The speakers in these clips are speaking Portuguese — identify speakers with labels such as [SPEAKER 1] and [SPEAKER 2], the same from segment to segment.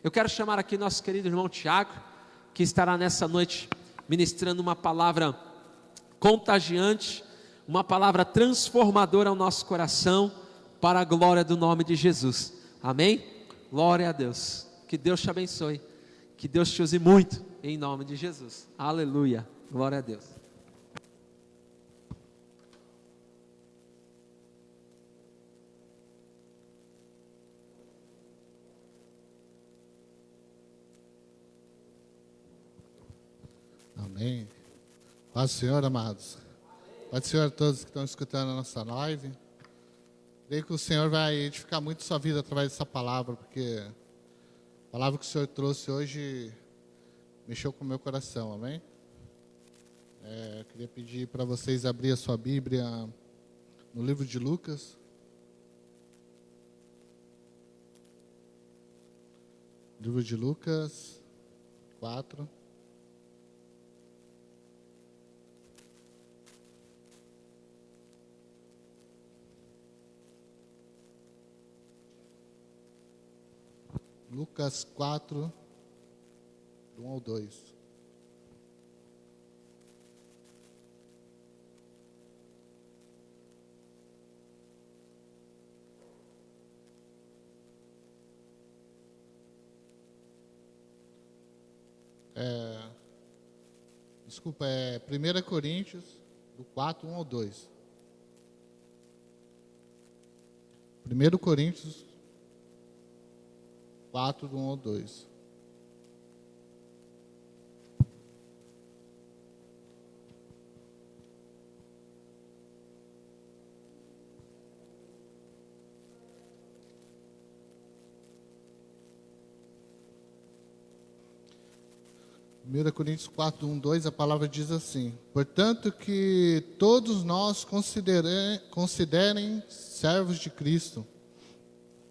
[SPEAKER 1] Eu quero chamar aqui nosso querido irmão Tiago, que estará nessa noite ministrando uma palavra contagiante, uma palavra transformadora ao nosso coração, para a glória do nome de Jesus. Amém? Glória a Deus. Que Deus te abençoe, que Deus te use muito, em nome de Jesus. Aleluia, glória a Deus.
[SPEAKER 2] Amém. Paz do Senhor, amados. Paz do Senhor a todos que estão escutando a nossa live. Creio que o Senhor vai edificar muito sua vida através dessa palavra, porque a palavra que o Senhor trouxe hoje mexeu com o meu coração, amém? Queria pedir para vocês abrir a sua Bíblia no livro de Lucas. Livro de Lucas 4. Lucas 4, do 1 ao 2. Desculpa, é 1 Coríntios, do 4, 1 ao 2. 1 Coríntios 4, do 1 ao 2. Primeira Coríntios 4, 1, 2, a palavra diz assim: portanto que todos nós considerem servos de Cristo,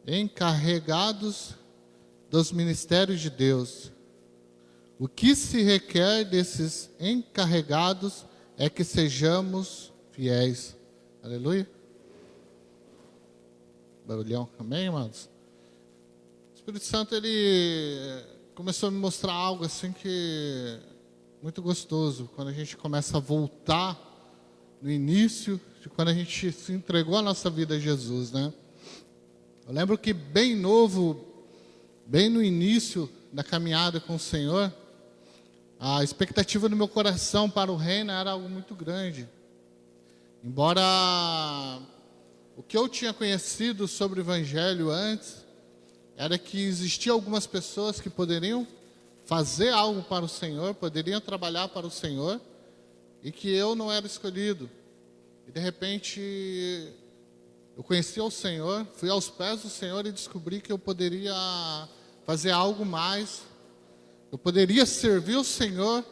[SPEAKER 2] encarregados dos ministérios de Deus. O que se requer desses encarregados é que sejamos fiéis. Aleluia. Barulhão, amém, amados? O Espírito Santo, ele começou a me mostrar algo assim que muito gostoso, quando a gente começa a voltar no início de quando a gente se entregou a nossa vida a Jesus, né? Eu lembro que bem novo, bem no início da caminhada com o Senhor, a expectativa do meu coração para o reino era algo muito grande. Embora o que eu tinha conhecido sobre o Evangelho antes, era que existiam algumas pessoas que poderiam fazer algo para o Senhor, poderiam trabalhar para o Senhor, e que eu não era escolhido. E de repente eu conheci o Senhor, fui aos pés do Senhor e descobri que eu poderia fazer algo mais. Eu poderia servir o Senhor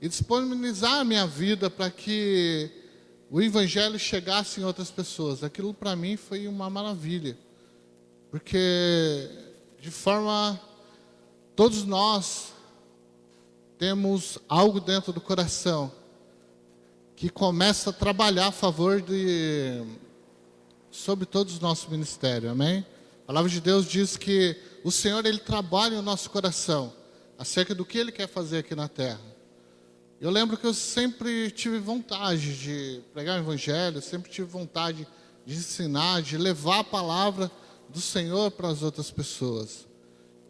[SPEAKER 2] e disponibilizar a minha vida para que o Evangelho chegasse em outras pessoas. Aquilo para mim foi uma maravilha. Porque, de forma, todos nós temos algo dentro do coração que começa a trabalhar a favor sobre todos os nossos ministérios, amém? A palavra de Deus diz que o Senhor, Ele trabalha no nosso coração acerca do que Ele quer fazer aqui na terra. Eu lembro que eu sempre tive vontade de pregar o Evangelho, sempre tive vontade de ensinar, de levar a palavra do Senhor para as outras pessoas.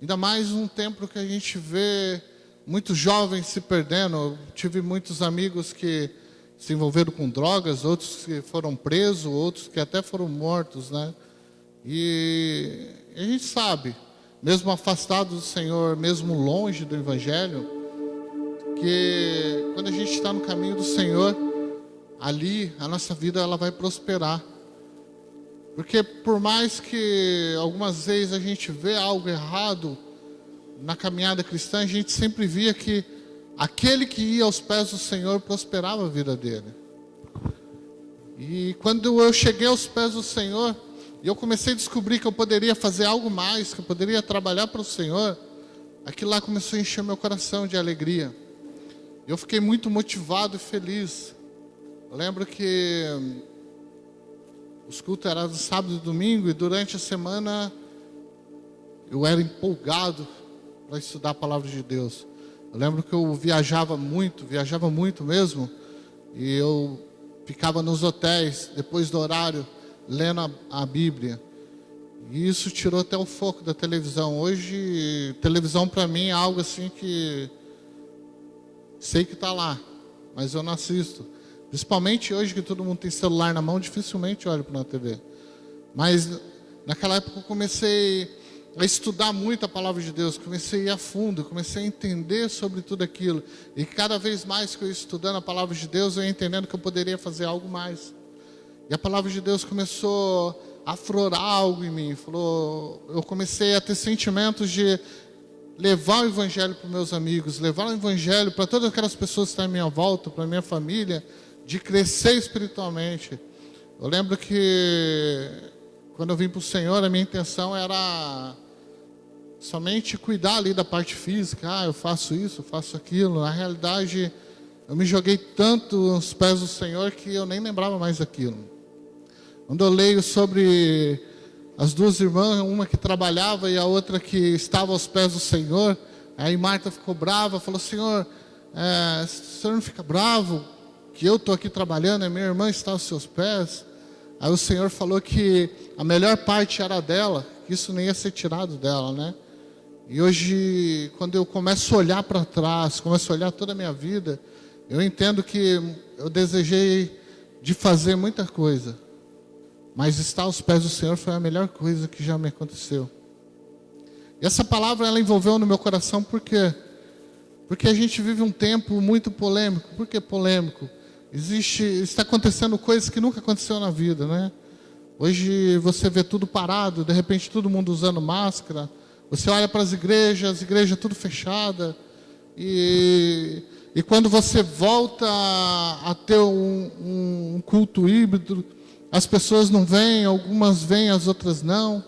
[SPEAKER 2] Ainda mais num tempo que a gente vê muitos jovens se perdendo. Eu tive muitos amigos que se envolveram com drogas, outros que foram presos, outros que até foram mortos, né? E a gente sabe, mesmo afastado do Senhor, mesmo longe do Evangelho, que quando a gente está no caminho do Senhor, ali a nossa vida ela vai prosperar. Porque por mais que algumas vezes a gente vê algo errado na caminhada cristã, a gente sempre via que aquele que ia aos pés do Senhor prosperava a vida dele. E quando eu cheguei aos pés do Senhor, e eu comecei a descobrir que eu poderia fazer algo mais, que eu poderia trabalhar para o Senhor, aquilo lá começou a encher meu coração de alegria. Eu fiquei muito motivado e feliz. Eu lembro que os cultos eram do sábado e domingo, e durante a semana eu era empolgado para estudar a palavra de Deus. Eu lembro que eu viajava muito mesmo, e eu ficava nos hotéis, depois do horário, lendo a Bíblia. E isso tirou até o foco da televisão. Hoje, televisão para mim é algo assim que sei que está lá, mas eu não assisto. Principalmente hoje que todo mundo tem celular na mão, dificilmente olho para uma TV. Mas naquela época eu comecei a estudar muito a palavra de Deus, comecei a ir a fundo, comecei a entender sobre tudo aquilo. E cada vez mais que eu ia estudando a palavra de Deus, eu ia entendendo que eu poderia fazer algo mais. E a palavra de Deus começou a aflorar algo em mim. Eu comecei a ter sentimentos de levar o evangelho para os meus amigos, levar o evangelho para todas aquelas pessoas que estão à minha volta, para a minha família, de crescer espiritualmente. Eu lembro que quando eu vim para o Senhor, a minha intenção era somente cuidar ali da parte física. Eu faço isso, eu faço aquilo. Na realidade, eu me joguei tanto aos pés do Senhor que eu nem lembrava mais daquilo. Quando eu leio sobre as duas irmãs, uma que trabalhava e a outra que estava aos pés do Senhor, aí Marta ficou brava, falou: Senhor, o Senhor não fica bravo que eu estou aqui trabalhando, a minha irmã está aos seus pés? Aí o Senhor falou que a melhor parte era dela, que isso nem ia ser tirado dela, né? E hoje, quando eu começo a olhar para trás, começo a olhar toda a minha vida, eu entendo que eu desejei de fazer muita coisa, mas estar aos pés do Senhor foi a melhor coisa que já me aconteceu. E essa palavra, ela envolveu no meu coração, por quê? Porque a gente vive um tempo muito polêmico. Por que polêmico? Está acontecendo coisas que nunca aconteceu na vida, né? Hoje você vê tudo parado, de repente todo mundo usando máscara. Você olha para as igrejas tudo fechada. E quando você volta a ter um culto híbrido, as pessoas não vêm, algumas vêm, as outras não.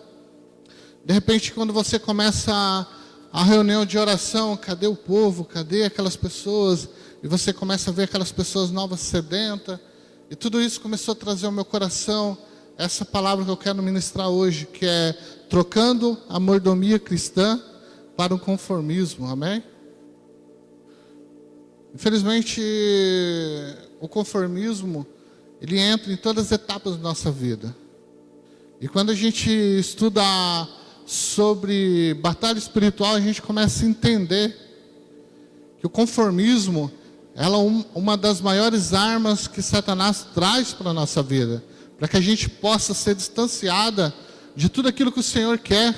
[SPEAKER 2] De repente, quando você começa a reunião de oração, cadê o povo? Cadê aquelas pessoas? E você começa a ver aquelas pessoas novas sedentas. E tudo isso começou a trazer ao meu coração essa palavra que eu quero ministrar hoje, que é trocando a mordomia cristã para o conformismo. Amém? Infelizmente, o conformismo, ele entra em todas as etapas da nossa vida. E quando a gente estuda sobre batalha espiritual, a gente começa a entender que o conformismo é uma das maiores armas que Satanás traz para a nossa vida, para que a gente possa ser distanciada de tudo aquilo que o Senhor quer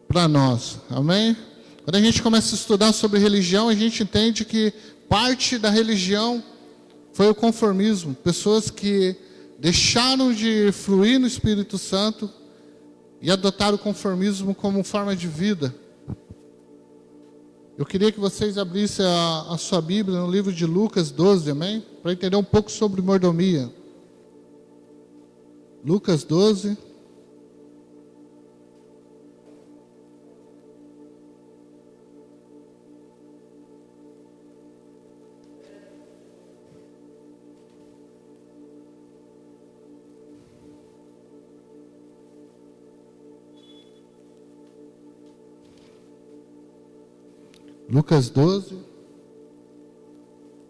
[SPEAKER 2] para nós. Amém? Quando a gente começa a estudar sobre religião, a gente entende que parte da religião foi o conformismo. Pessoas que deixaram de fluir no Espírito Santo e adotaram o conformismo como forma de vida. Eu queria que vocês abrissem a sua Bíblia no livro de Lucas 12, amém? Para entender um pouco sobre mordomia. Lucas 12. Lucas 12,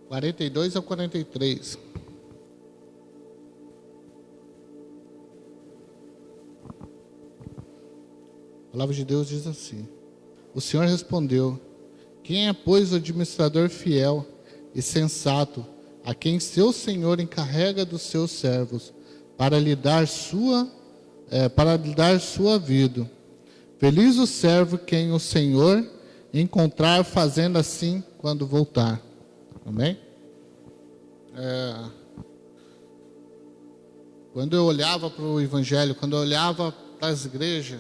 [SPEAKER 2] 42 ao 43. A palavra de Deus diz assim: o Senhor respondeu: quem é, pois, o administrador fiel e sensato, a quem seu Senhor encarrega dos seus servos, para lhe dar sua vida? Feliz o servo quem o Senhor encontrar fazendo assim quando voltar. Amém? Quando eu olhava para o Evangelho, quando eu olhava para as igrejas,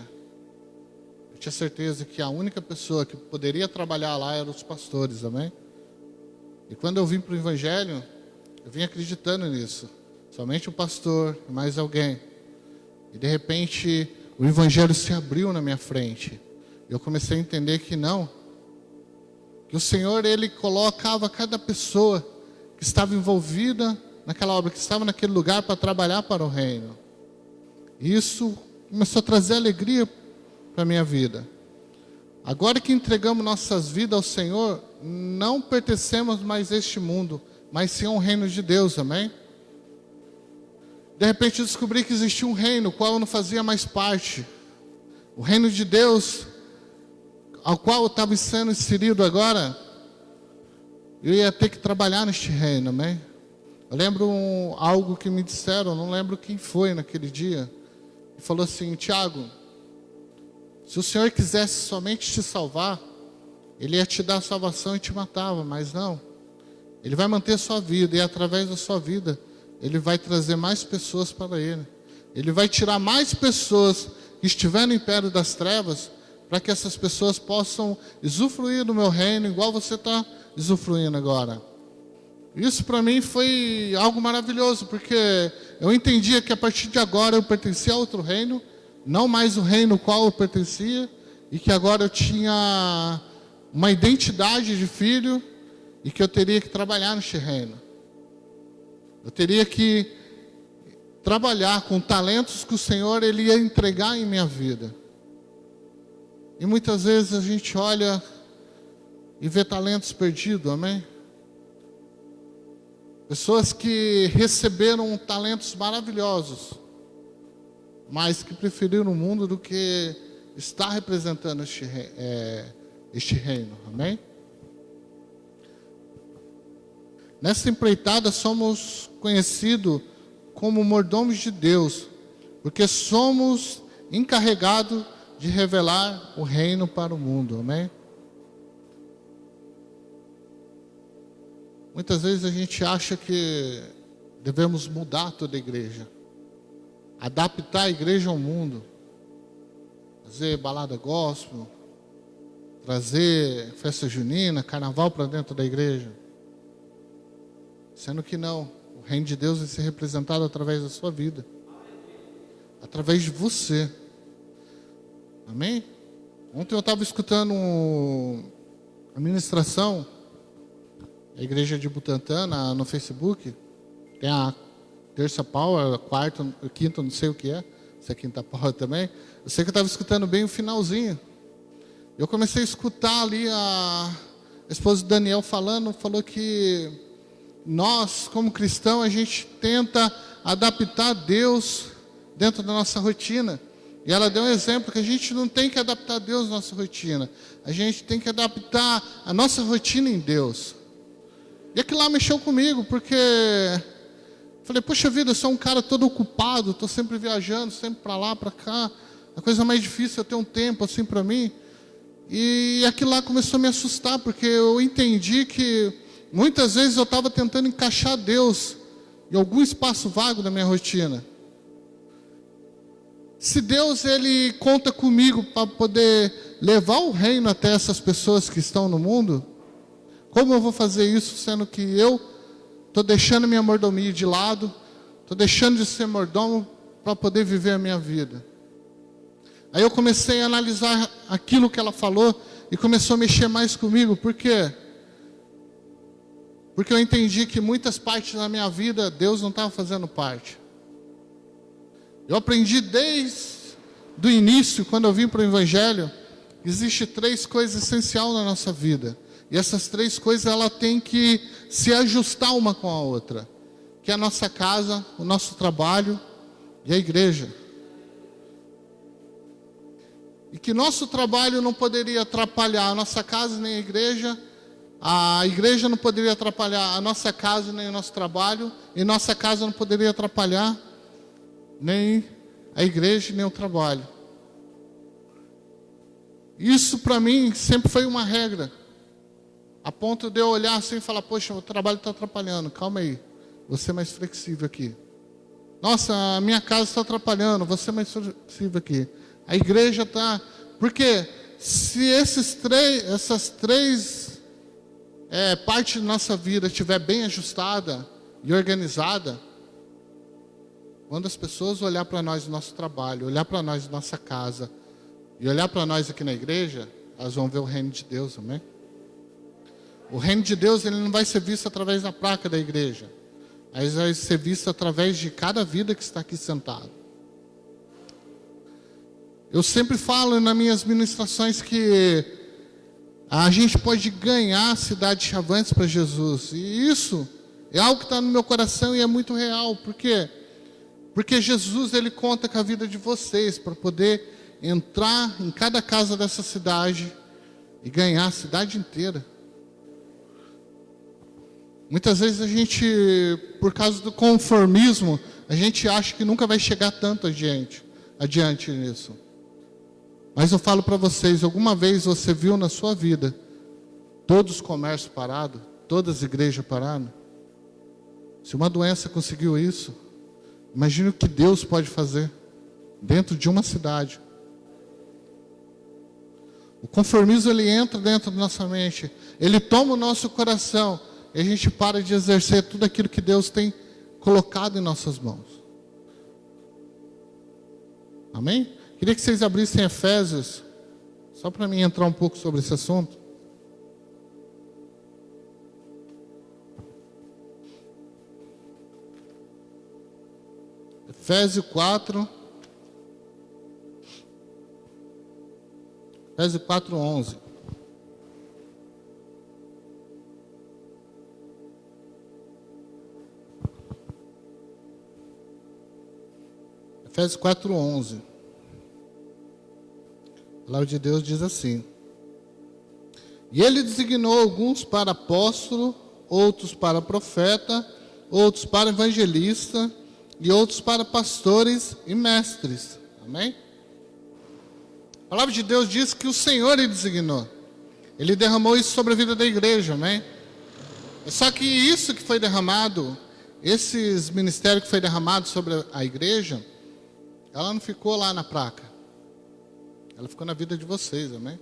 [SPEAKER 2] eu tinha certeza que a única pessoa que poderia trabalhar lá eram os pastores. Amém? E quando eu vim para o Evangelho, eu vim acreditando nisso. Somente o pastor e mais alguém. E de repente o Evangelho se abriu na minha frente. Eu comecei a entender que não, que o Senhor, Ele colocava cada pessoa que estava envolvida naquela obra, que estava naquele lugar para trabalhar para o reino. E isso começou a trazer alegria para a minha vida. agora que entregamos nossas vidas ao Senhor, não pertencemos mais a este mundo, mas sim ao reino de Deus, amém? De repente eu descobri que existia um reino, qual eu não fazia mais parte. O reino de Deus, ao qual eu estava sendo inserido agora, eu ia ter que trabalhar neste reino, amém? Eu lembro algo que me disseram, não lembro quem foi naquele dia, e falou assim: Tiago, se o Senhor quisesse somente te salvar, Ele ia te dar a salvação e te matava, mas não. Ele vai manter a sua vida, e através da sua vida, Ele vai trazer mais pessoas para Ele. Ele vai tirar mais pessoas que estiverem em pé das trevas, para que essas pessoas possam usufruir do meu reino, igual você está usufruindo agora. Isso para mim foi algo maravilhoso, porque eu entendia que a partir de agora eu pertencia a outro reino, não mais o reino ao qual eu pertencia, e que agora eu tinha uma identidade de filho, e que eu teria que trabalhar neste reino. Eu teria que trabalhar com talentos que o Senhor Ele ia entregar em minha vida. E muitas vezes a gente olha e vê talentos perdidos, amém? Pessoas que receberam talentos maravilhosos, mas que preferiram o mundo do que estar representando este reino, amém? Nessa empreitada somos conhecidos como mordomos de Deus, porque somos encarregados de revelar o reino para o mundo, amém? Muitas vezes a gente acha que devemos mudar toda a igreja, adaptar a igreja ao mundo, trazer balada gospel, trazer festa junina, carnaval para dentro da igreja. Sendo que não, o reino de Deus vai ser representado através da sua vida, através de você, amém? Ontem eu estava escutando a ministração da igreja de Butantã no Facebook. Tem a terça Power, a quarta, a quinta, não sei o que é, se é quinta Power também. Eu sei que eu estava escutando bem o finalzinho. Eu comecei a escutar ali a esposa de Daniel falou que nós, como cristãos, a gente tenta adaptar Deus dentro da nossa rotina. E ela deu um exemplo que a gente não tem que adaptar Deus à nossa rotina. A gente tem que adaptar a nossa rotina em Deus. E aquilo lá mexeu comigo, porque falei, poxa vida, eu sou um cara todo ocupado, estou sempre viajando, sempre para lá, para cá. A coisa mais difícil é ter um tempo assim para mim. E aquilo lá começou a me assustar, porque eu entendi que muitas vezes eu estava tentando encaixar Deus em algum espaço vago da minha rotina. Se Deus Ele conta comigo para poder levar o reino até essas pessoas que estão no mundo, como eu vou fazer isso sendo que eu estou deixando minha mordomia de lado, estou deixando de ser mordomo para poder viver a minha vida? Aí eu comecei a analisar aquilo que ela falou e começou a mexer mais comigo. Por quê? Porque eu entendi que muitas partes da minha vida Deus não estava fazendo parte. Eu aprendi desde o início, quando eu vim para o Evangelho, existe 3 coisas essenciais na nossa vida. E essas 3 coisas, ela tem que se ajustar uma com a outra. Que é a nossa casa, o nosso trabalho e a igreja. E que nosso trabalho não poderia atrapalhar a nossa casa nem a igreja não poderia atrapalhar a nossa casa nem o nosso trabalho, e nossa casa não poderia atrapalhar nem a igreja nem o trabalho. Isso para mim sempre foi uma regra, a ponto de eu olhar assim e falar, poxa, o trabalho está atrapalhando, calma aí, vou ser mais flexível aqui. Nossa, a minha casa está atrapalhando, vou ser mais flexível aqui. A igreja está... Porque se essas três partes da nossa vida estiver bem ajustada e organizada, quando as pessoas olhar para nós no nosso trabalho, olhar para nós na nossa casa e olhar para nós aqui na igreja, elas vão ver o reino de Deus, amém? O reino de Deus, ele não vai ser visto através da placa da igreja, mas vai ser visto através de cada vida que está aqui sentado. Eu sempre falo nas minhas ministrações que a gente pode ganhar cidades chavantes para Jesus. E isso é algo que está no meu coração e é muito real. Por quê? Porque Jesus, ele conta com a vida de vocês para poder entrar em cada casa dessa cidade e ganhar a cidade inteira. Muitas vezes a gente, por causa do conformismo, a gente acha que nunca vai chegar tanto adiante nisso. Mas eu falo para vocês, alguma vez você viu na sua vida todos os comércios parados, todas as igrejas paradas? Se uma doença conseguiu isso, imagine o que Deus pode fazer dentro de uma cidade. O conformismo, ele entra dentro da nossa mente, ele toma o nosso coração e a gente para de exercer tudo aquilo que Deus tem colocado em nossas mãos. Amém? Queria que vocês abrissem Efésios, só para mim entrar um pouco sobre esse assunto. Efésios 4. Efésios 4:11. Efésios 4:11. A palavra de Deus diz assim: E ele designou alguns para apóstolo, outros para profeta, outros para evangelista e outros para pastores e mestres. Amém? A palavra de Deus diz que o Senhor ele designou. Ele derramou isso sobre a vida da igreja, amém? Só que isso que foi derramado, esses ministérios que foi derramado sobre a igreja, ela não ficou lá na placa. Ela ficou na vida de vocês, amém?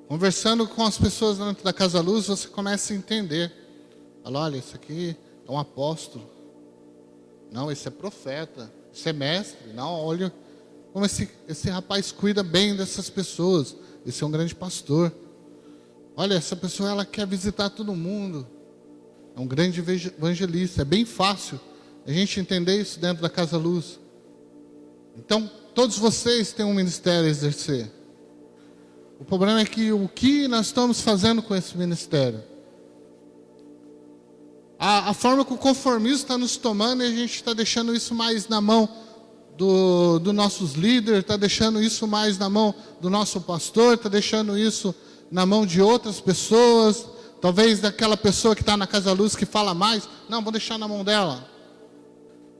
[SPEAKER 2] Conversando com as pessoas dentro da Casa Luz, você começa a entender. Fala, olha, esse aqui é um apóstolo. Não, esse é profeta. Esse é mestre. Não, olha como esse rapaz cuida bem dessas pessoas. Esse é um grande pastor. Olha, essa pessoa, ela quer visitar todo mundo. É um grande evangelista. É bem fácil a gente entender isso dentro da Casa Luz. Então, todos vocês têm um ministério a exercer. O problema é que o que nós estamos fazendo com esse ministério? A forma que o conformismo está nos tomando, e a gente está deixando isso mais na mão dos nossos líderes, está deixando isso mais na mão do nosso pastor, está deixando isso na mão de outras pessoas, talvez daquela pessoa que está na Casa Luz que fala mais. Não, vou deixar na mão dela.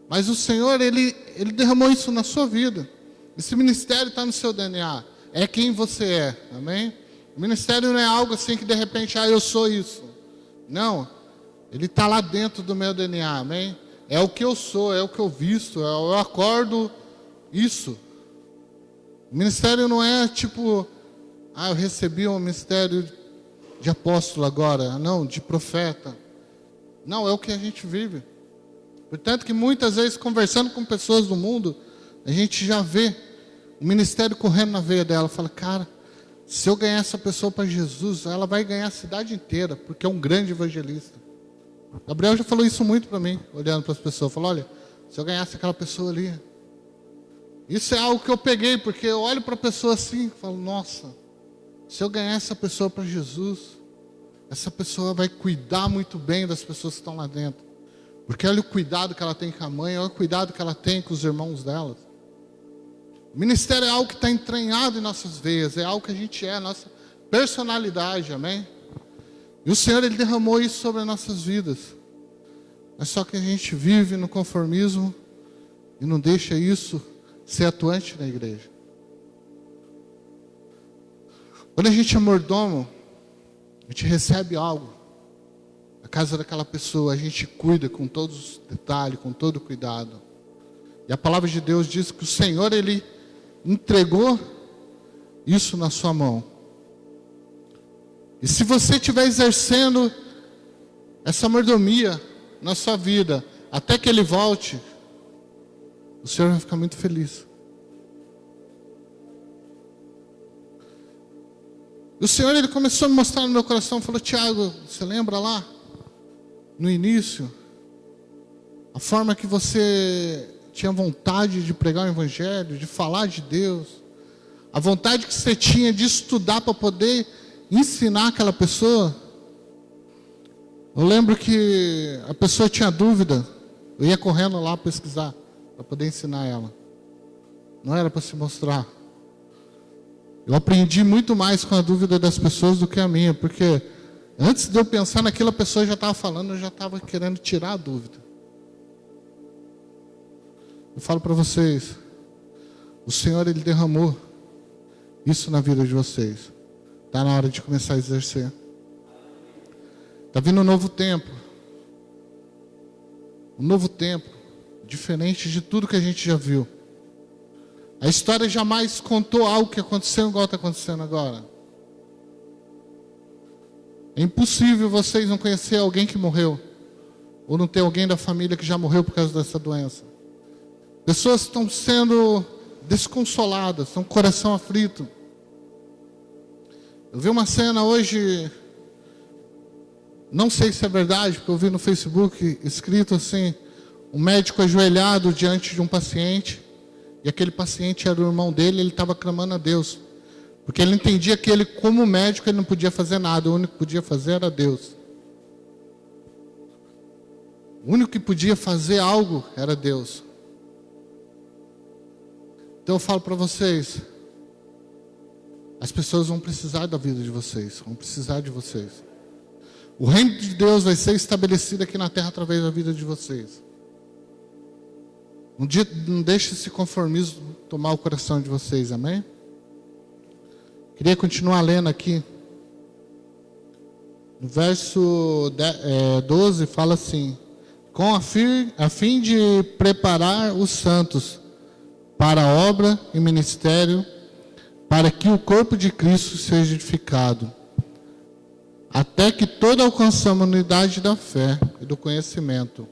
[SPEAKER 2] Mas o Senhor, Ele derramou isso na sua vida. Esse ministério está no seu DNA. É quem você é, amém? O ministério não é algo assim que de repente, eu sou isso. Não, ele está lá dentro do meu DNA, amém? É o que eu sou, é o que eu visto, eu acordo isso. O ministério não é tipo, eu recebi um ministério de apóstolo agora, não, de profeta. Não, é o que a gente vive. Portanto que muitas vezes conversando com pessoas do mundo, a gente já vê o ministério correndo na veia dela. Fala, cara, se eu ganhar essa pessoa para Jesus, ela vai ganhar a cidade inteira, porque é um grande evangelista. Gabriel já falou isso muito para mim, olhando para as pessoas. Falou, olha, se eu ganhasse aquela pessoa ali. Isso é algo que eu peguei, porque eu olho para a pessoa assim e falo, nossa, se eu ganhar essa pessoa para Jesus, essa pessoa vai cuidar muito bem das pessoas que estão lá dentro. Porque olha o cuidado que ela tem com a mãe, olha o cuidado que ela tem com os irmãos dela. O ministério é algo que está entranhado em nossas veias, é algo que a gente é, a nossa personalidade, amém? E o Senhor, Ele derramou isso sobre as nossas vidas. Mas só que a gente vive no conformismo e não deixa isso ser atuante na igreja. Quando a gente é mordomo, a gente recebe algo. A casa daquela pessoa, a gente cuida com todos os detalhes, com todo o cuidado. E a palavra de Deus diz que o Senhor, Ele entregou isso na sua mão. E se você estiver exercendo essa mordomia na sua vida, até que Ele volte, o Senhor vai ficar muito feliz. E o Senhor, Ele começou a me mostrar no meu coração, falou, Tiago, você lembra lá? No início, a forma que você tinha vontade de pregar o Evangelho, de falar de Deus, a vontade que você tinha de estudar para poder ensinar aquela pessoa. Eu lembro que a pessoa tinha dúvida, eu ia correndo lá pesquisar, para poder ensinar ela. Não era para se mostrar. Eu aprendi muito mais com a dúvida das pessoas do que a minha, porque antes de eu pensar naquilo, a pessoa já estava falando, eu já estava querendo tirar a dúvida. Eu falo para vocês, o Senhor, Ele derramou isso na vida de vocês. Está na hora de começar a exercer. Está vindo um novo tempo. Um novo tempo, diferente de tudo que a gente já viu. A história jamais contou algo que aconteceu igual está acontecendo agora. É impossível vocês não conhecer alguém que morreu, ou não ter alguém da família que já morreu por causa dessa doença. Pessoas estão sendo desconsoladas, estão com o coração aflito. Eu vi uma cena hoje, não sei se é verdade, porque eu vi no Facebook escrito assim, um médico ajoelhado diante de um paciente, e aquele paciente era o irmão dele, ele estava clamando a Deus, porque ele entendia que ele, como médico, ele não podia fazer nada, o único que podia fazer era Deus. O único que podia fazer algo era Deus. Então eu falo para vocês, as pessoas vão precisar da vida de vocês, vão precisar de vocês. O reino de Deus vai ser estabelecido aqui na terra através da vida de vocês. Não deixe esse conformismo tomar o coração de vocês, amém? Queria continuar lendo aqui. No verso 12 fala assim: a fim de preparar os santos para a obra e ministério, para que o corpo de Cristo seja edificado, até que todos alcançamos a unidade da fé e do conhecimento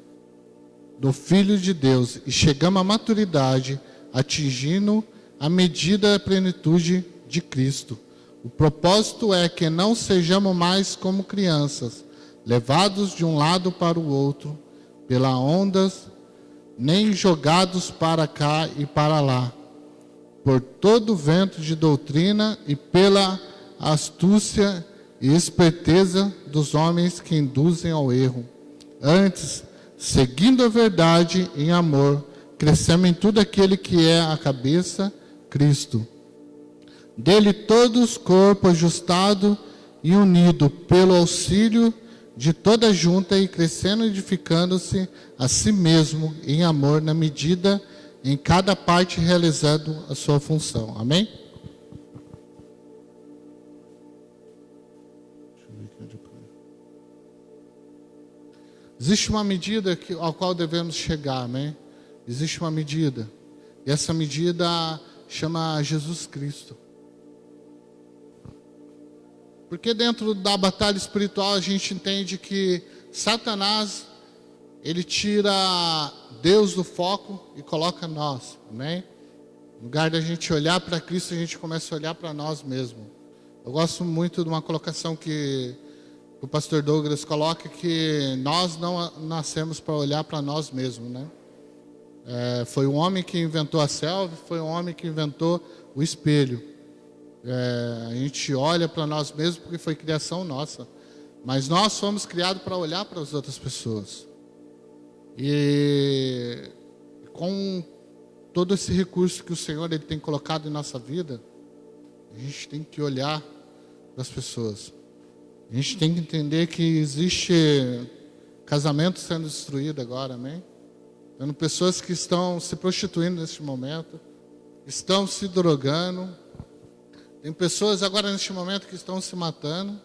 [SPEAKER 2] do Filho de Deus e chegamos à maturidade, atingindo a medida da plenitude de Cristo. O propósito é que não sejamos mais como crianças, levados de um lado para o outro, pelas ondas, nem jogados para cá e para lá, por todo vento de doutrina e pela astúcia e esperteza dos homens que induzem ao erro. Antes, seguindo a verdade em amor, crescemos em tudo aquele que é a cabeça, Cristo. Dele todos, corpo ajustado e unido pelo auxílio de toda junta e crescendo, edificando-se a si mesmo em amor, na medida em cada parte realizando a sua função. Amém? Existe uma medida ao qual devemos chegar, amém? Existe uma medida. E essa medida chama Jesus Cristo. Porque dentro da batalha espiritual a gente entende que Satanás, ele tira Deus do foco e coloca nós, amém? No lugar da gente olhar para Cristo, a gente começa a olhar para nós mesmos. Eu gosto muito de uma colocação que o pastor Douglas coloca, que nós não nascemos para olhar para nós mesmos, né? Foi o homem que inventou a selva, foi o homem que inventou o espelho. A gente olha para nós mesmos porque foi criação nossa, mas nós fomos criados para olhar para as outras pessoas. E com todo esse recurso que o Senhor ele tem colocado em nossa vida, a gente tem que olhar para as pessoas. A gente tem que entender que existe casamento sendo destruído agora, amém? Tendo pessoas que estão se prostituindo neste momento, estão se drogando. Tem pessoas agora neste momento que estão se matando.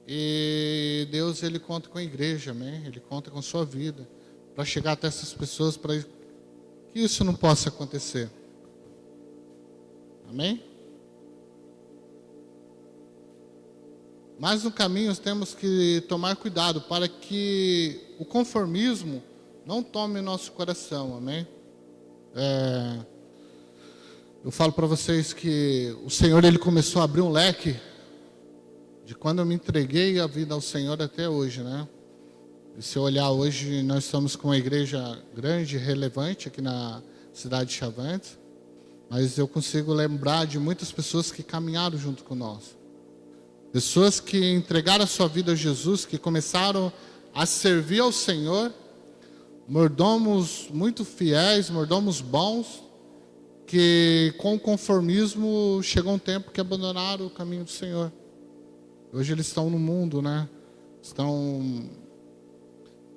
[SPEAKER 2] E Deus, ele conta com a igreja, amém? Ele conta com a sua vida, para chegar até essas pessoas, para que isso não possa acontecer. Amém? Mas no caminho temos que tomar cuidado para que o conformismo não tome nosso coração, amém? Eu falo para vocês que o Senhor ele começou a abrir um leque de quando eu me entreguei a vida ao Senhor até hoje, né? E se eu olhar hoje, nós estamos com uma igreja grande, relevante aqui na cidade de Chavantes, mas eu consigo lembrar de muitas pessoas que caminharam junto com nós. pessoas que entregaram a sua vida a Jesus, que começaram a servir ao Senhor, mordomos muito fiéis, mordomos bons, que com o conformismo chegou um tempo que abandonaram o caminho do Senhor. Hoje eles estão no mundo, né?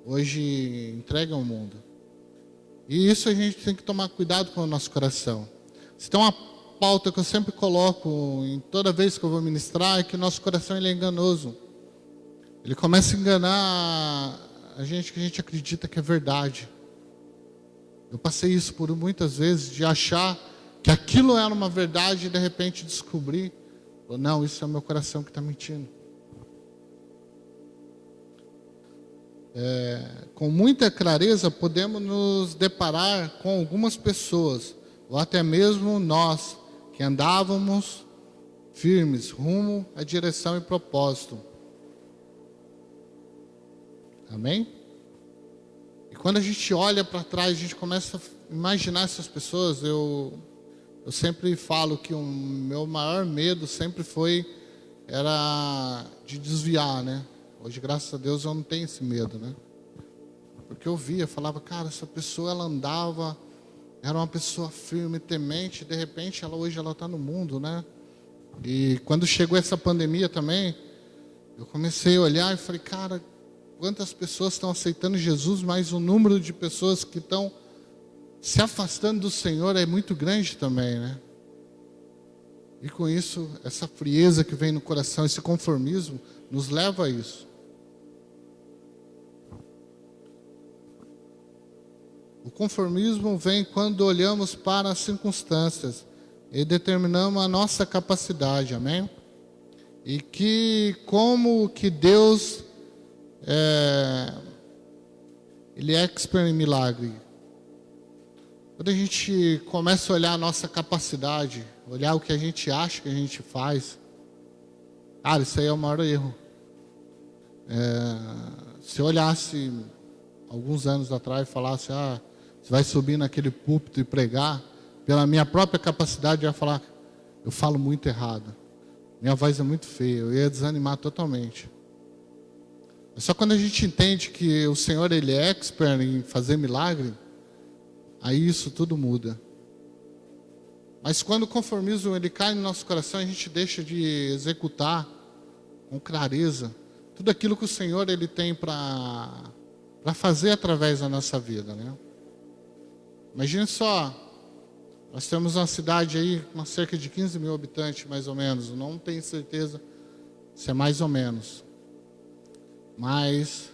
[SPEAKER 2] Hoje entregam o mundo. E isso a gente tem que tomar cuidado com o nosso coração. Se tem uma pauta que eu sempre coloco em toda vez que eu vou ministrar, é que o nosso coração ele é enganoso. Ele começa a enganar a gente que a gente acredita que é verdade. Eu passei isso por muitas vezes, de achar que aquilo era uma verdade e de repente descobrir, não, isso é o meu coração que está mentindo. Com muita clareza podemos nos deparar com algumas pessoas, ou até mesmo nós, que andávamos firmes, rumo à direção e propósito. Amém? E quando a gente olha para trás, a gente começa a imaginar essas pessoas. Eu sempre falo que o meu maior medo sempre era de desviar, né? Hoje, graças a Deus, eu não tenho esse medo, né? Porque eu via, falava, cara, essa pessoa, ela andava, era uma pessoa firme, temente, de repente, hoje ela está no mundo, né? E quando chegou essa pandemia também, eu comecei a olhar e falei, cara, quantas pessoas estão aceitando Jesus, mas o número de pessoas que estão se afastando do Senhor é muito grande também, né? E com isso, essa frieza que vem no coração, esse conformismo, nos leva a isso. O conformismo vem quando olhamos para as circunstâncias e determinamos a nossa capacidade, amém? E que como que Deus Ele é expert em milagre. Quando a gente começa a olhar a nossa capacidade, olhar o que a gente acha que a gente faz, cara, isso aí é o maior erro. Se eu olhasse alguns anos atrás e falasse, você vai subir naquele púlpito e pregar, pela minha própria capacidade, eu ia falar, eu falo muito errado, minha voz é muito feia, eu ia desanimar totalmente. Só quando a gente entende que o Senhor ele é expert em fazer milagre, aí isso tudo muda. Mas quando o conformismo ele cai no nosso coração, a gente deixa de executar com clareza tudo aquilo que o Senhor ele tem para fazer através da nossa vida, né? Imagine só, nós temos uma cidade aí com cerca de 15 mil habitantes, mais ou menos. Não tenho certeza se é mais ou menos. Mas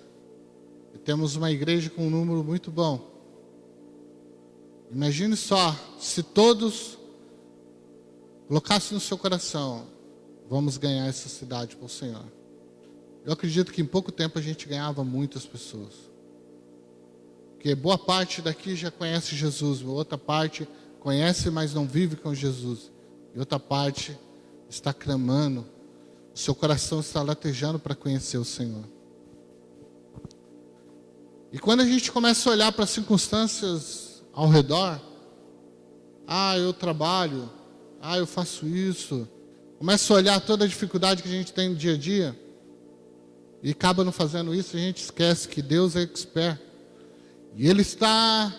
[SPEAKER 2] temos uma igreja com um número muito bom. Imagine só, se todos colocassem no seu coração, vamos ganhar essa cidade para o Senhor. Eu acredito que em pouco tempo a gente ganhava muitas pessoas. Porque boa parte daqui já conhece Jesus, outra parte conhece, mas não vive com Jesus. E outra parte está clamando, o seu coração está latejando para conhecer o Senhor. E quando a gente começa a olhar para as circunstâncias ao redor, eu trabalho, eu faço isso, começa a olhar toda a dificuldade que a gente tem no dia a dia, e acaba não fazendo isso, a gente esquece que Deus é expert. E Ele está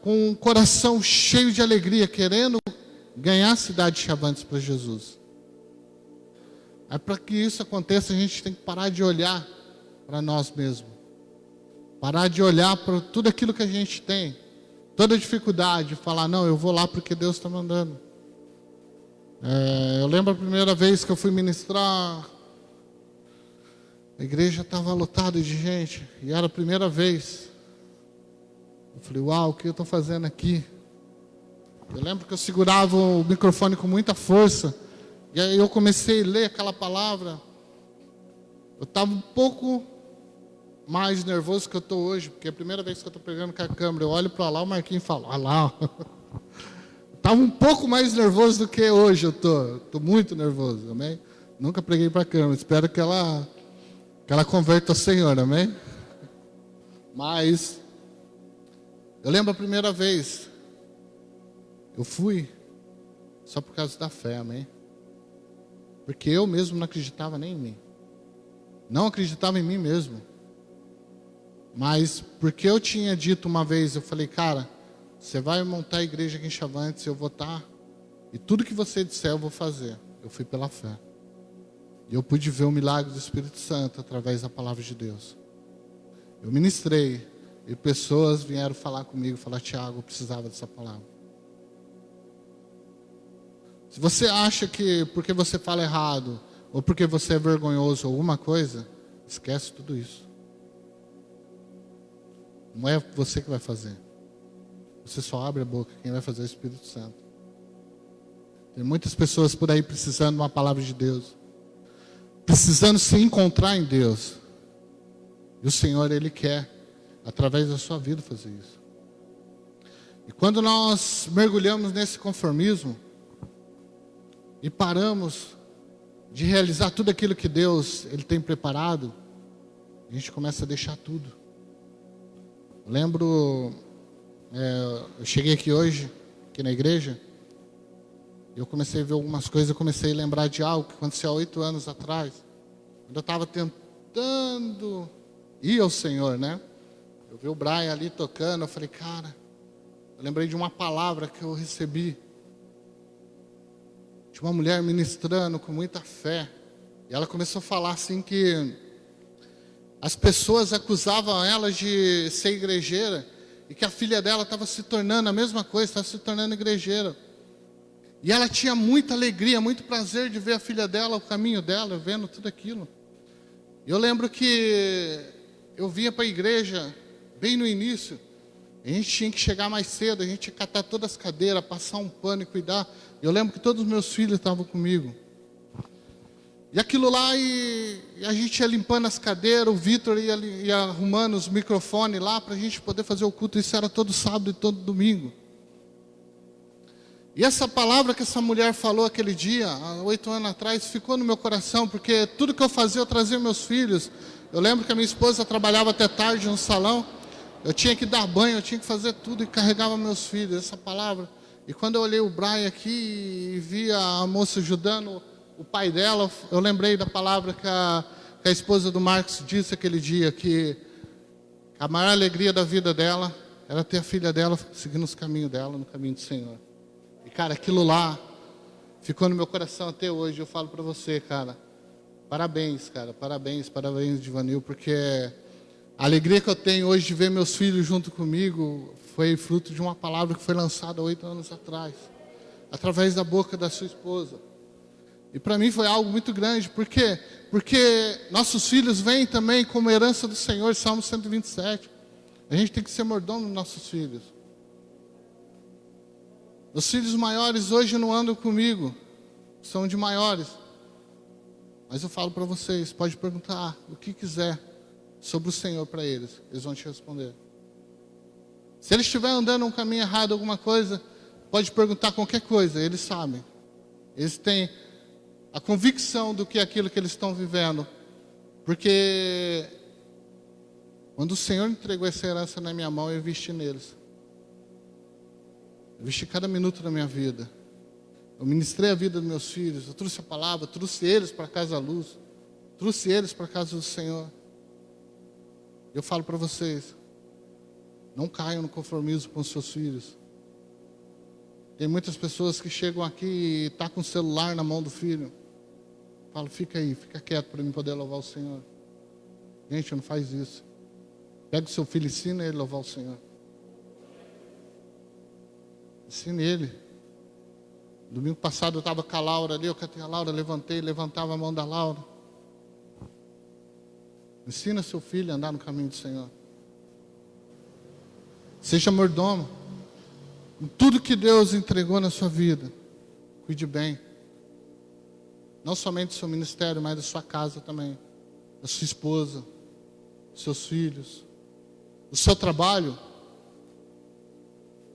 [SPEAKER 2] com um coração cheio de alegria, querendo ganhar a cidade de Chavantes para Jesus. Para que isso aconteça, a gente tem que parar de olhar para nós mesmos. Parar de olhar para tudo aquilo que a gente tem, toda dificuldade, falar, não, eu vou lá porque Deus está mandando. Eu lembro a primeira vez que eu fui ministrar, a igreja estava lotada de gente, e era a primeira vez. Eu falei, uau, o que eu estou fazendo aqui? Eu lembro que eu segurava o microfone com muita força, e aí eu comecei a ler aquela palavra. Eu estava um pouco mais nervoso que eu estou hoje, porque é a primeira vez que eu estou pegando com a câmera, eu olho para lá, o Marquinhos fala, olha lá. Estava um pouco mais nervoso do que hoje eu estou muito nervoso, amém? Nunca preguei para a câmera, espero que ela converta ao Senhor, amém? Mas eu lembro a primeira vez, eu fui só por causa da fé, amém? Porque eu mesmo não acreditava nem em mim. Não acreditava em mim mesmo. Mas porque eu tinha dito uma vez, eu falei, cara, você vai montar a igreja aqui em Chavantes, eu vou estar, e tudo que você disser eu vou fazer. Eu fui pela fé. E eu pude ver o milagre do Espírito Santo através da palavra de Deus. Eu ministrei, e pessoas vieram falar comigo, falar, Tiago, eu precisava dessa palavra. Se você acha que porque você fala errado, ou porque você é vergonhoso ou alguma coisa, esquece tudo isso. Não é você que vai fazer. Você só abre a boca, quem vai fazer é o Espírito Santo. Tem muitas pessoas por aí precisando de uma palavra de Deus. Precisando se encontrar em Deus. E o Senhor, Ele quer, através da sua vida, fazer isso. E quando nós mergulhamos nesse conformismo, e paramos de realizar tudo aquilo que Deus Ele tem preparado, a gente começa a deixar tudo. Eu lembro, eu cheguei aqui hoje, aqui na igreja, e eu comecei a ver algumas coisas, eu comecei a lembrar de algo que aconteceu há 8 anos atrás, quando eu estava tentando ir ao Senhor, né? Eu vi o Brian ali tocando, eu falei, cara, eu lembrei de uma palavra que eu recebi, de uma mulher ministrando com muita fé, e ela começou a falar assim que as pessoas acusavam ela de ser igrejeira, e que a filha dela estava se tornando a mesma coisa, estava se tornando igrejeira. E ela tinha muita alegria, muito prazer de ver a filha dela, o caminho dela, vendo tudo aquilo. Eu lembro que eu vinha para a igreja, bem no início, a gente tinha que chegar mais cedo, a gente tinha que catar todas as cadeiras, passar um pano e cuidar. Eu lembro que todos os meus filhos estavam comigo. E aquilo lá, e a gente ia limpando as cadeiras, o Vitor ia arrumando os microfones lá para a gente poder fazer o culto. Isso era todo sábado e todo domingo. E essa palavra que essa mulher falou aquele dia, há 8 anos atrás, ficou no meu coração, porque tudo que eu fazia, eu trazia meus filhos. Eu lembro que a minha esposa trabalhava até tarde no salão, eu tinha que dar banho, eu tinha que fazer tudo e carregava meus filhos, essa palavra. E quando eu olhei o Brian aqui e vi a moça ajudando o pai dela, eu lembrei da palavra que a esposa do Marcos disse aquele dia, que a maior alegria da vida dela era ter a filha dela seguindo os caminhos dela, no caminho do Senhor. E cara, aquilo lá ficou no meu coração até hoje. Eu falo para você, cara, parabéns, Divanil, porque a alegria que eu tenho hoje de ver meus filhos junto comigo foi fruto de uma palavra que foi lançada há 8 anos atrás, através da boca da sua esposa. E para mim foi algo muito grande, por quê? Porque nossos filhos vêm também como herança do Senhor, Salmo 127. A gente tem que ser mordomo dos nossos filhos. Os filhos maiores hoje não andam comigo, são de maiores. Mas eu falo para vocês, pode perguntar o que quiser sobre o Senhor para eles, eles vão te responder. Se eles estiverem andando um caminho errado, alguma coisa, pode perguntar qualquer coisa, eles sabem. Eles têm a convicção do que é aquilo que eles estão vivendo. Porque quando o Senhor entregou essa herança na minha mão, eu investi neles. Eu investi cada minuto da minha vida. Eu ministrei a vida dos meus filhos, eu trouxe a palavra, trouxe eles para a casa da luz, trouxe eles para a casa do Senhor. Eu falo para vocês, não caiam no conformismo com os seus filhos. Tem muitas pessoas que chegam aqui e estão com o celular na mão do filho. Eu falo, fica aí, fica quieto para mim poder louvar o Senhor. Gente, não faz isso. Pega o seu filho e ensina ele a louvar o Senhor. Ensine ele. Domingo passado eu estava com a Laura ali, eu catei a Laura, levantava a mão da Laura. Ensina seu filho a andar no caminho do Senhor. Seja mordomo. Em tudo que Deus entregou na sua vida, cuide bem. Não somente do seu ministério, mas da sua casa também. Da sua esposa, dos seus filhos, do seu trabalho.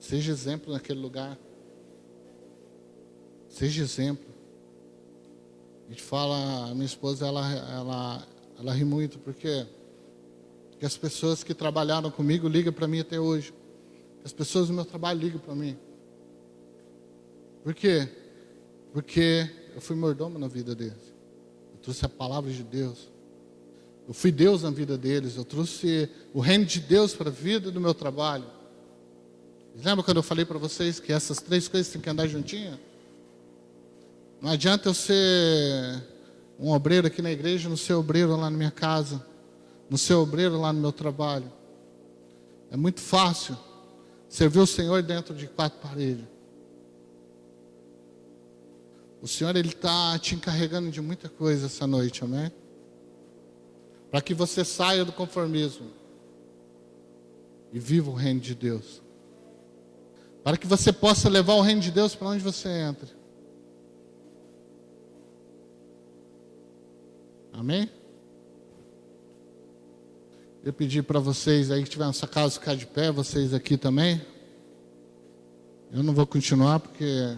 [SPEAKER 2] Seja exemplo naquele lugar. Seja exemplo. A gente fala, a minha esposa, ela ri muito, porque as pessoas que trabalharam comigo ligam para mim até hoje. As pessoas do meu trabalho ligam para mim. Por quê? Porque eu fui mordomo na vida deles. Eu trouxe a palavra de Deus. Eu fui Deus na vida deles. Eu trouxe o reino de Deus para a vida do meu trabalho. Lembra quando eu falei para vocês que essas 3 coisas têm que andar juntinho? Não adianta eu ser um obreiro aqui na igreja, não ser obreiro lá na minha casa, não ser obreiro lá no meu trabalho. É muito fácil servir o Senhor dentro de 4 paredes. O Senhor, Ele está te encarregando de muita coisa essa noite, amém? Para que você saia do conformismo e viva o reino de Deus. Para que você possa levar o reino de Deus para onde você entra. Amém? Eu pedi para vocês aí que tiver nessa casa ficar de pé, vocês aqui também. Eu não vou continuar porque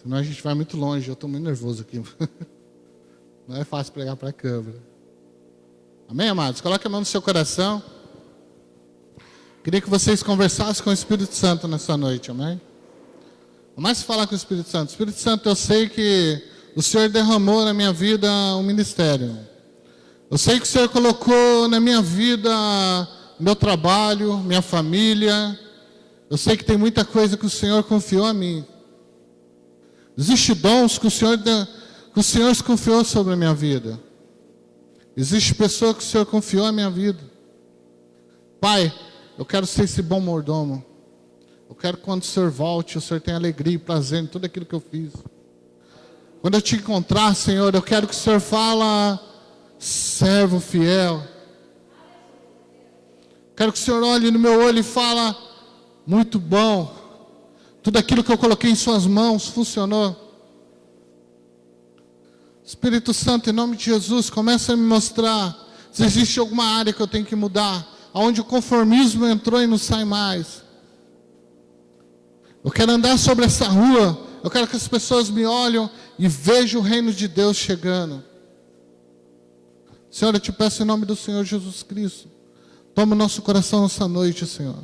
[SPEAKER 2] senão a gente vai muito longe. Eu estou muito nervoso aqui. Não é fácil pregar para a câmera. Amém, amados? Coloque a mão no seu coração. Queria que vocês conversassem com o Espírito Santo nessa noite, amém? Comece a falar com o Espírito Santo. Espírito Santo, eu sei que o Senhor derramou na minha vida um ministério. Eu sei que o Senhor colocou na minha vida meu trabalho, minha família. Eu sei que tem muita coisa que o Senhor confiou a mim. Existem dons que o Senhor se confiou sobre a minha vida. Existe pessoa que o Senhor confiou a minha vida. Pai, eu quero ser esse bom mordomo. Eu quero que quando o Senhor volte, o Senhor tenha alegria e prazer em tudo aquilo que eu fiz. Quando eu te encontrar, Senhor, eu quero que o Senhor fala, servo fiel. Quero que o Senhor olhe no meu olho e fala, muito bom. Tudo aquilo que eu coloquei em suas mãos funcionou. Espírito Santo, em nome de Jesus, começa a me mostrar se existe alguma área que eu tenho que mudar. Onde o conformismo entrou e não sai mais. Eu quero andar sobre essa rua. Eu quero que as pessoas me olhem e vejam o reino de Deus chegando. Senhor, eu te peço em nome do Senhor Jesus Cristo. Toma o nosso coração nessa noite, Senhor.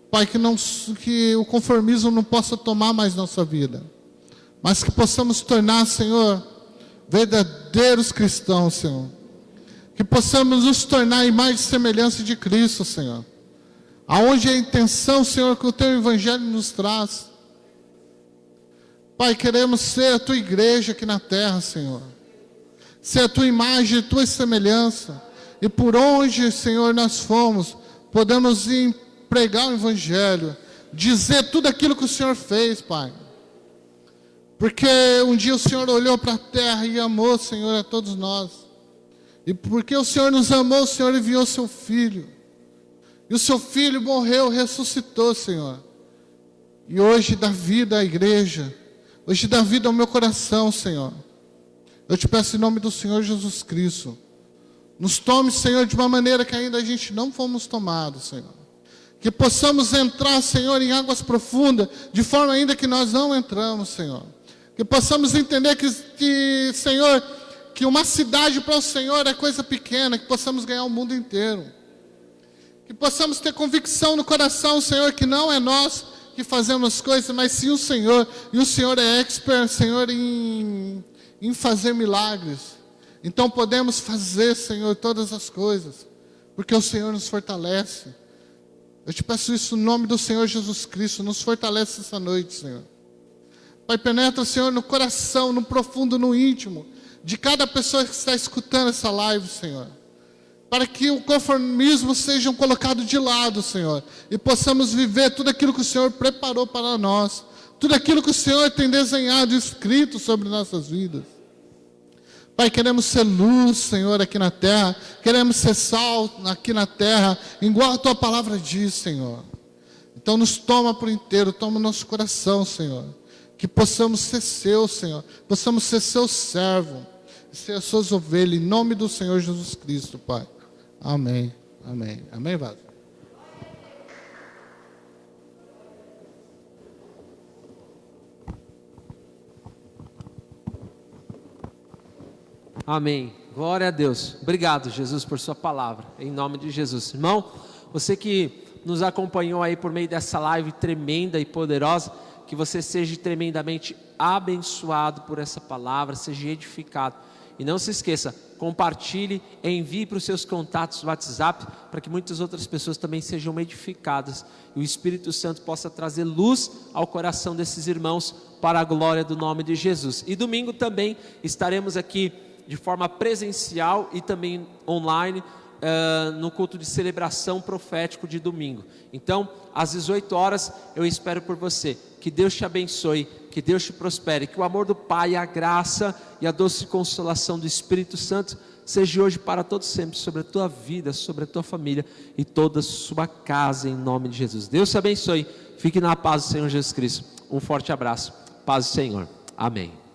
[SPEAKER 2] Pai, que o conformismo não possa tomar mais nossa vida. Mas que possamos tornar, Senhor, verdadeiros cristãos, Senhor. Que possamos nos tornar em mais semelhança de Cristo, Senhor. Aonde a intenção, Senhor, que o Teu Evangelho nos traz. Pai, queremos ser a Tua igreja aqui na terra, Senhor. Ser a Tua imagem, a Tua semelhança. E por onde, Senhor, nós fomos, podemos ir pregar o Evangelho. Dizer tudo aquilo que o Senhor fez, Pai. Porque um dia o Senhor olhou para a terra e amou, Senhor, a todos nós. E porque o Senhor nos amou, o Senhor enviou seu Filho. E o seu Filho morreu, ressuscitou, Senhor. E hoje dá vida à igreja. Hoje dá vida ao meu coração, Senhor. Eu te peço em nome do Senhor Jesus Cristo. Nos tome, Senhor, de uma maneira que ainda a gente não fomos tomados, Senhor. Que possamos entrar, Senhor, em águas profundas, de forma ainda que nós não entramos, Senhor. Que possamos entender que Senhor, que uma cidade para o Senhor é coisa pequena, que possamos ganhar o mundo inteiro. Que possamos ter convicção no coração, Senhor, que não é nós que fazemos as coisas, mas sim o Senhor. E o Senhor é expert, Senhor, em fazer milagres. Então podemos fazer, Senhor, todas as coisas, porque o Senhor nos fortalece. Eu te peço isso no nome do Senhor Jesus Cristo, nos fortalece essa noite, Senhor. Pai, penetra, Senhor, no coração, no profundo, no íntimo, de cada pessoa que está escutando essa live, Senhor. Para que o conformismo seja colocado de lado, Senhor. E possamos viver tudo aquilo que o Senhor preparou para nós. Tudo aquilo que o Senhor tem desenhado e escrito sobre nossas vidas. Pai, queremos ser luz, Senhor, aqui na terra. Queremos ser sal aqui na terra, igual a Tua palavra diz, Senhor. Então nos toma por inteiro, toma o nosso coração, Senhor. Que possamos ser Seu, Senhor. Possamos ser Seu servo. Ser as Suas ovelhas, em nome do Senhor Jesus Cristo, Pai. Amém. Amém. Amém, Vaso?
[SPEAKER 1] Amém. Glória a Deus. Obrigado, Jesus, por sua palavra. Em nome de Jesus. Irmão, você que nos acompanhou aí por meio dessa live tremenda e poderosa, que você seja tremendamente abençoado por essa palavra, seja edificado. E não se esqueça, compartilhe, envie para os seus contatos do WhatsApp, para que muitas outras pessoas também sejam edificadas e o Espírito Santo possa trazer luz ao coração desses irmãos para a glória do nome de Jesus. E domingo também estaremos aqui de forma presencial e também online, no culto de celebração profético de domingo. Então, às 18 horas, eu espero por você. Que Deus te abençoe, que Deus te prospere, que o amor do Pai, a graça e a doce consolação do Espírito Santo seja hoje para todos sempre, sobre a tua vida, sobre a tua família e toda a sua casa, em nome de Jesus. Deus te abençoe, fique na paz do Senhor Jesus Cristo. Um forte abraço, paz do Senhor, amém.